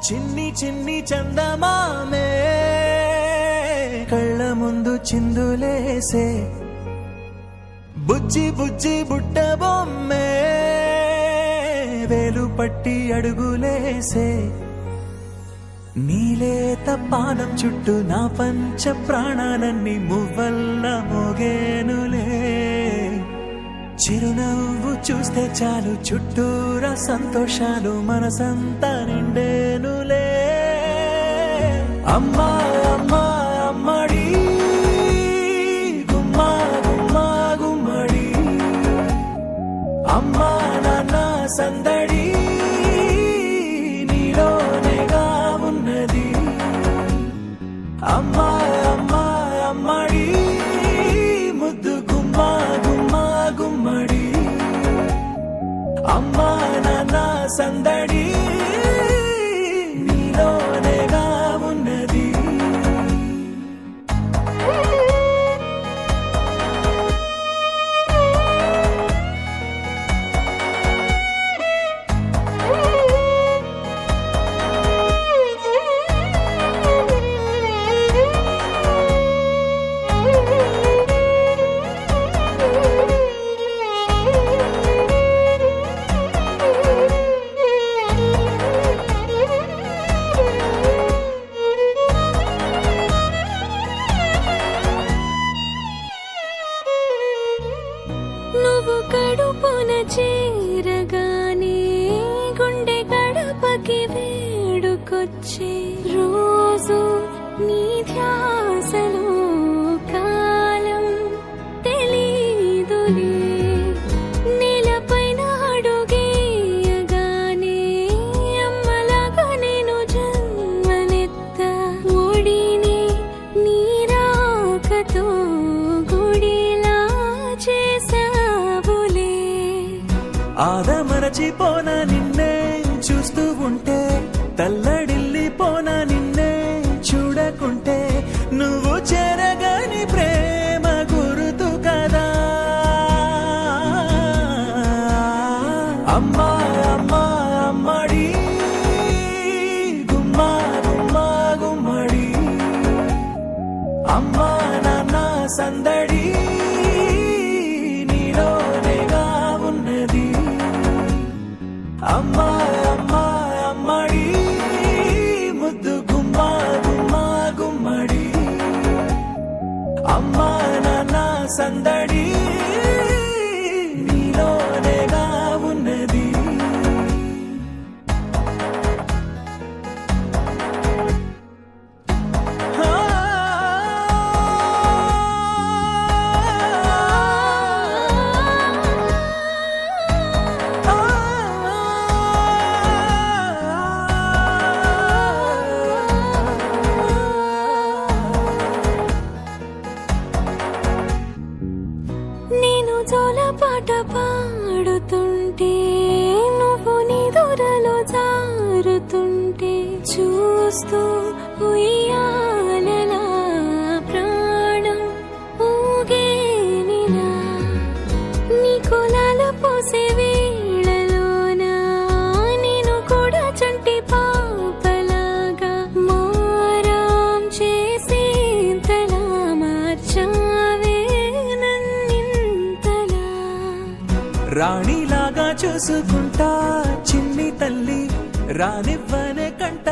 చిన్ని చిన్ని చందమామే కళ్ళ ముందు చిందులేసే బుజ్జి బుజ్జి బుట్ట బొమ్మే వేలు పట్టి అడుగులేసే నీలేత పానం చుట్టూ నా పంచ ప్రాణాలన్నీ మువ్వల్ల మోగేనులే చిరునవ్వు చూస్తే చాలు చుట్టూరా సంతోషాలు మనసంతా నిండేనులే అమ్మా అమ్మా అమ్మడి గుమ్మా గుమ్మా గుమ్మడి అమ్మా నాన్న సందడి నీలోనేగా ఉన్నది అమ్మా అమ్మా అమ్మడి ముద్దు గుమ్మా గుమ్మా గుమ్మడి అమ్మా నాన్న సందడి నీలోనేగా ఉన్నది నువ్వు కడుపున చేరగానే గుండె గడపకి వేడుకొచ్చే రోజు నీ ధ్యాసలో కాలం తెలీదులే నేలపైన అడుగేయగానే అమ్మలాగా నేను జన్మనెత్త ఒడిని నీ రాకతో గుడిలా చేసావులే ఆదమరచిపోనా నిన్నే చూస్తూ ఉంటే తల్లడిల్లిపోనా నిన్నే చూడకుంటే నువ్వు చెరగని ప్రేమ గురుతు కదా అమ్మా అమ్మా అమ్మడి గుమ్మా గుమ్మా గుమ్మడి అమ్మా నాన్న సందడి నీలోనేగా ఉన్నది అమ్మా అమ్మా అమ్మడి ముద్దు గుమ్మా గుమ్మా గుమ్మడి అమ్మా నాన్న సందడి నీలోనేగా ఉన్నది నేను జోలపాట పాడుతుంటే నువ్వు నీ దూరలో జారుతుంటే చూస్తూ ఉయ్యాలలా ప్రాణం ఊగేనిలా నీ కులాలు పోసే వేళలోనా నేను కూడా చంటి పాపలాగా మారాం చేసేంతలా మార్చావే నన్నింతలా రాణిలాగా చూసుకుంటా చిన్ని తల్లి రానివ్వనే కంట